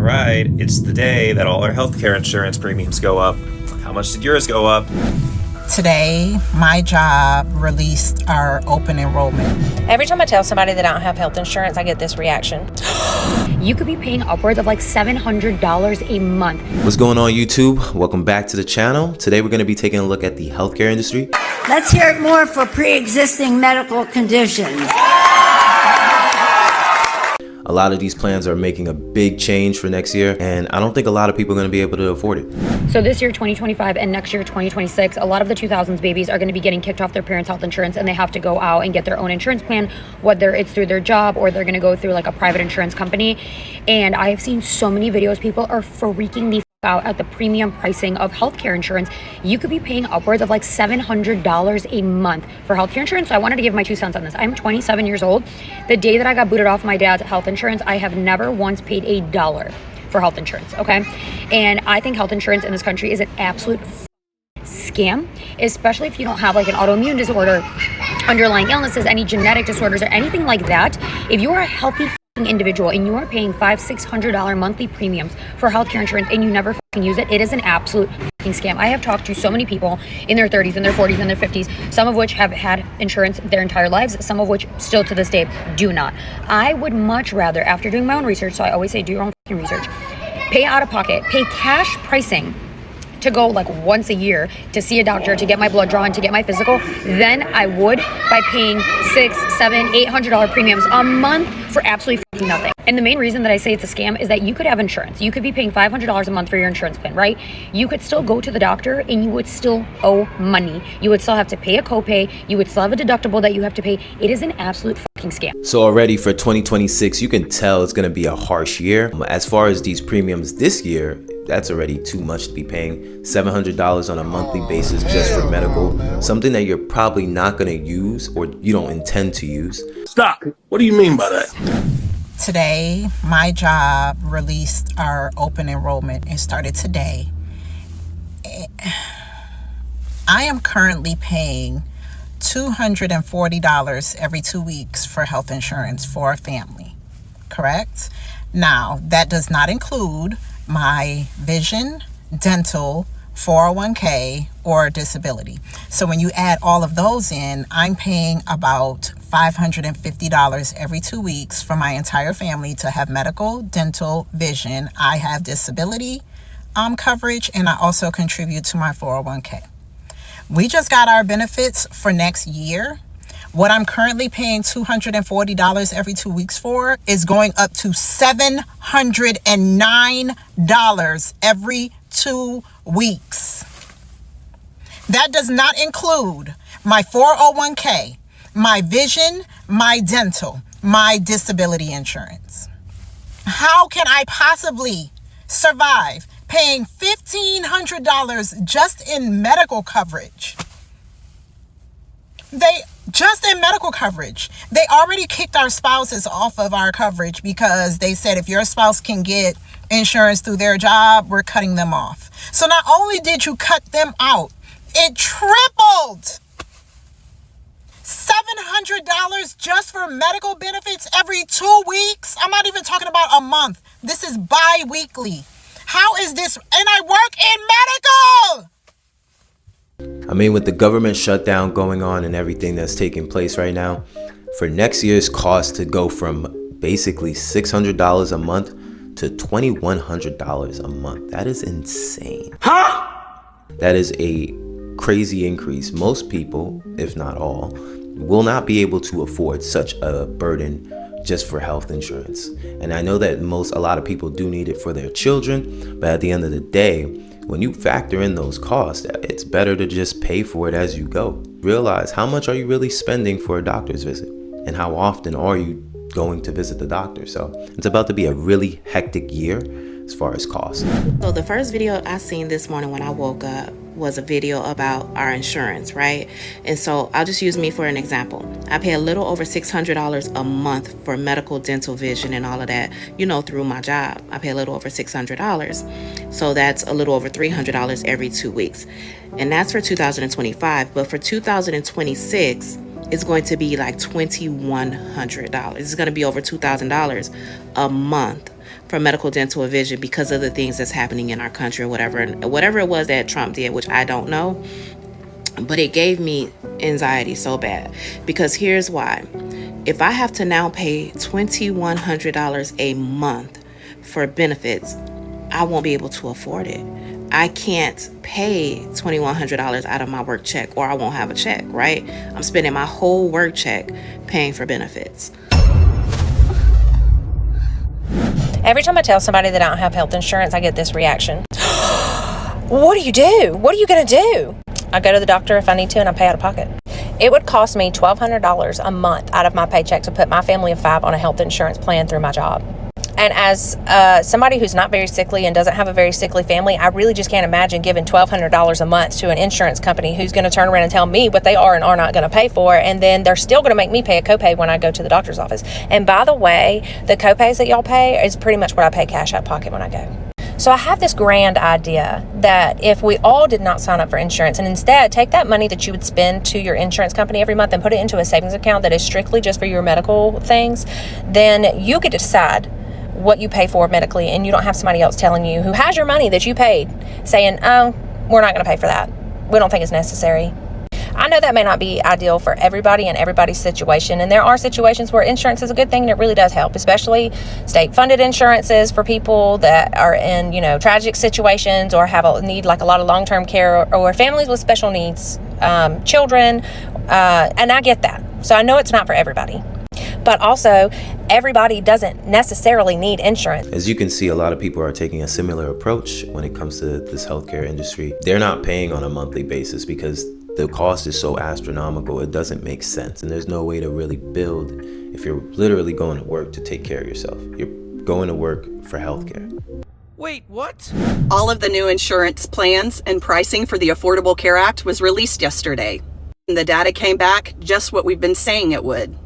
right, it's the day that all our healthcare insurance premiums go up. How much did yours go up? Today, my job released our open enrollment. Every time I tell somebody that I don't have health insurance, I get this reaction. You could be paying upwards of like $700 a month. What's going on, YouTube? Welcome back to the channel. Today we're going to be taking a look at the healthcare industry. Let's hear it more for pre-existing medical conditions. A lot of these plans are making a big change for next year, and I don't think a lot of people are going to be able to afford it. So this year, 2025, and next year, 2026, a lot of the 2000s babies are going to be getting kicked off their parents' health insurance, and they have to go out and get their own insurance plan, whether it's through their job or they're going to go through like a private insurance company. And I have seen so many videos, people are freaking the out at the premium pricing of healthcare insurance. You could be paying upwards of like $700 a month for healthcare insurance. So I wanted to give my 2 cents on this. I'm 27 years old. The day that I got booted off my dad's health insurance, I have never once paid $1 for health insurance, okay? And I think health insurance in this country is an absolute scam, especially if you don't have like an autoimmune disorder, underlying illnesses, any genetic disorders or anything like that. If you are a healthy individual and you are paying $500-600 monthly premiums for healthcare insurance and you never use it, it is an absolute scam. I have talked to so many people in their 30s, in their 40s, in their 50s, some of which have had insurance their entire lives, some of which still to this day do not. I would much rather, after doing my own research, so I always say do your own research, pay out of pocket, pay cash pricing to go like once a year to see a doctor, to get my blood drawn, to get my physical, than I would by paying $600, $700, $800 premiums a month for absolutely nothing. And the main reason that I say it's a scam is that you could have insurance. You could be paying $500 a month for your insurance plan, right? You could still go to the doctor and you would still owe money. You would still have to pay a copay. You would still have a deductible that you have to pay. It is an absolute scam. So already for 2026, you can tell it's going to be a harsh year. As far as these premiums this year, that's already too much to be paying $700 on a monthly basis just for medical, something that you're probably not going to use or you don't intend to use. Stop. What do you mean by that? Today, my job released our open enrollment. It started today. I am currently paying $240 every 2 weeks for health insurance for a family, correct? Now, that does not include my vision, dental, 401k, or disability. So when you add all of those in, I'm paying about $550 every 2 weeks for my entire family to have medical, dental, vision. I have disability coverage, and I also contribute to my 401k. We just got our benefits for next year. What I'm currently paying $240 every 2 weeks for is going up to $709 every 2 weeks. That does not include my 401k, my vision, my dental, my disability insurance. How can I possibly survive paying $1,500 just in medical coverage? They already kicked our spouses off of our coverage because they said if your spouse can get insurance through their job, we're cutting them off. So not only did you cut them out, it tripled. $700 just for medical benefits every 2 weeks. I'm not even talking about a month. This is bi-weekly. How is this? And I work in medical. I mean, with the government shutdown going on and everything that's taking place right now, for next year's cost to go from basically $600 a month to $2,100 a month, that is insane. Huh? That is a crazy increase. Most people, if not all, will not be able to afford such a burden just for health insurance. And I know that a lot of people do need it for their children, but at the end of the day, when you factor in those costs, it's better to just pay for it as you go. Realize how much are you really spending for a doctor's visit, and how often are you going to visit the doctor. So it's about to be a really hectic year as far as costs. So the first video I seen this morning when I woke up was a video about our insurance, right? And so I'll just use me for an example. I pay a little over $600 a month for medical, dental, vision, and all of that, through my job. I pay a little over $600. So that's a little over $300 every 2 weeks. And that's for 2025. But for 2026, it's going to be like $2,100. It's going to be over $2,000 a month for medical, dental, and vision because of the things that's happening in our country or whatever. And whatever it was that Trump did, which I don't know, but it gave me anxiety so bad. Because here's why. If I have to now pay $2,100 a month for benefits, I won't be able to afford it. I can't pay $2,100 out of my work check, or I won't have a check, right? I'm spending my whole work check paying for benefits. Every time I tell somebody that I don't have health insurance, I get this reaction. What do you do? What are you going to do? I go to the doctor if I need to, and I pay out of pocket. It would cost me $1,200 a month out of my paycheck to put my family of 5 on a health insurance plan through my job. And as somebody who's not very sickly and doesn't have a very sickly family, I really just can't imagine giving $1,200 a month to an insurance company who's going to turn around and tell me what they are and are not going to pay for, and then they're still going to make me pay a copay when I go to the doctor's office. And by the way, the copays that y'all pay is pretty much what I pay cash out of pocket when I go. So I have this grand idea that if we all did not sign up for insurance and instead take that money that you would spend to your insurance company every month and put it into a savings account that is strictly just for your medical things, then you get to decide what you pay for medically, and you don't have somebody else telling you, who has your money that you paid, saying, oh, we're not going to pay for that. We don't think it's necessary. I know that may not be ideal for everybody and everybody's situation, and there are situations where insurance is a good thing and it really does help, especially state-funded insurances for people that are in, tragic situations or have need like a lot of long-term care, or families with special needs, children, and I get that. So I know it's not for everybody. But also, everybody doesn't necessarily need insurance. As you can see, a lot of people are taking a similar approach when it comes to this healthcare industry. They're not paying on a monthly basis because the cost is so astronomical. It doesn't make sense. And there's no way to really build if you're literally going to work to take care of yourself. You're going to work for healthcare. Wait, what? All of the new insurance plans and pricing for the Affordable Care Act was released yesterday. And the data came back just what we've been saying it would.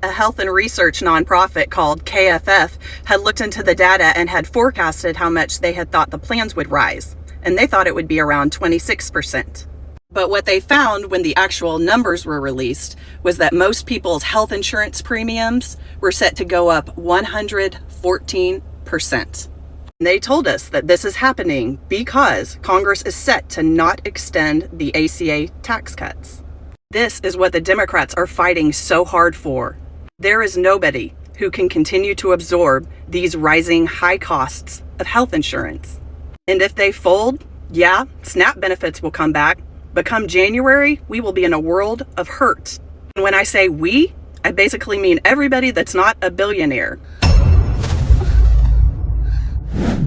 A health and research nonprofit called KFF had looked into the data and had forecasted how much they had thought the plans would rise, and they thought it would be around 26%. But what they found when the actual numbers were released was that most people's health insurance premiums were set to go up 114%. They told us that this is happening because Congress is set to not extend the ACA tax cuts. This is what the Democrats are fighting so hard for. There is nobody who can continue to absorb these rising high costs of health insurance. And if they fold, yeah, SNAP benefits will come back, but come January, we will be in a world of hurt. And when I say we, I basically mean everybody that's not a billionaire.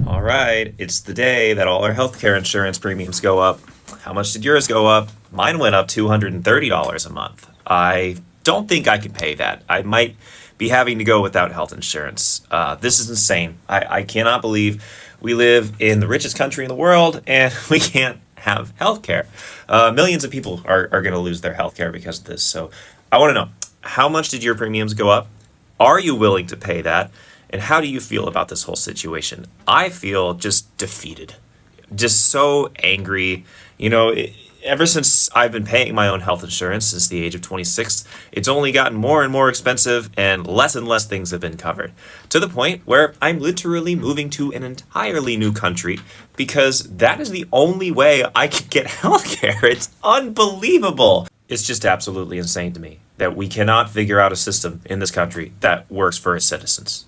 All right, it's the day that all our healthcare insurance premiums go up. How much did yours go up? Mine went up $230 a month. I don't think I can pay that. I might be having to go without health insurance. This is insane. I cannot believe we live in the richest country in the world and we can't have health care. Millions of people are going to lose their health care because of this. So I want to know, how much did your premiums go up? Are you willing to pay that? And how do you feel about this whole situation? I feel just defeated, just so angry. Ever since I've been paying my own health insurance since the age of 26, it's only gotten more and more expensive and less things have been covered. To the point where I'm literally moving to an entirely new country because that is the only way I can get health care. It's unbelievable. It's just absolutely insane to me that we cannot figure out a system in this country that works for its citizens.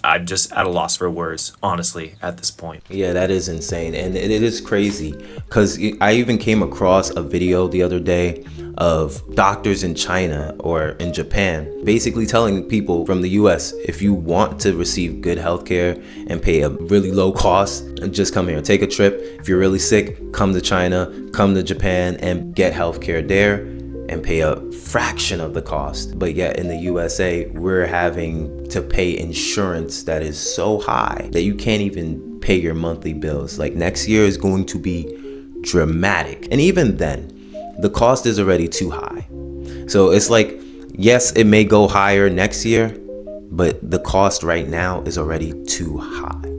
I'm just at a loss for words, honestly, at this point. Yeah, that is insane. And it is crazy because I even came across a video the other day of doctors in China or in Japan basically telling people from the US, if you want to receive good healthcare and pay a really low cost, just come here, take a trip. If you're really sick, come to China, come to Japan and get healthcare there and pay a fraction of the cost. But yet in the USA, we're having to pay insurance that is so high that you can't even pay your monthly bills. Like next year is going to be dramatic. And even then, the cost is already too high. So it's like, yes, it may go higher next year, but the cost right now is already too high.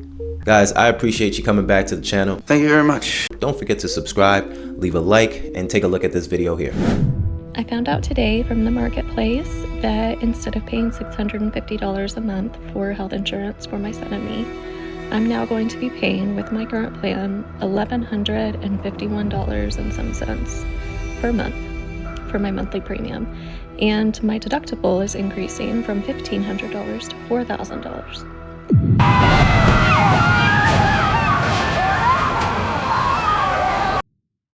Guys, I appreciate you coming back to the channel. Thank you very much. Don't forget to subscribe, leave a like, and take a look at this video here. I found out today from the marketplace that instead of paying $650 a month for health insurance for my son and me, I'm now going to be paying with my current plan $1,151 and some cents per month for my monthly premium. And my deductible is increasing from $1,500 to $4,000.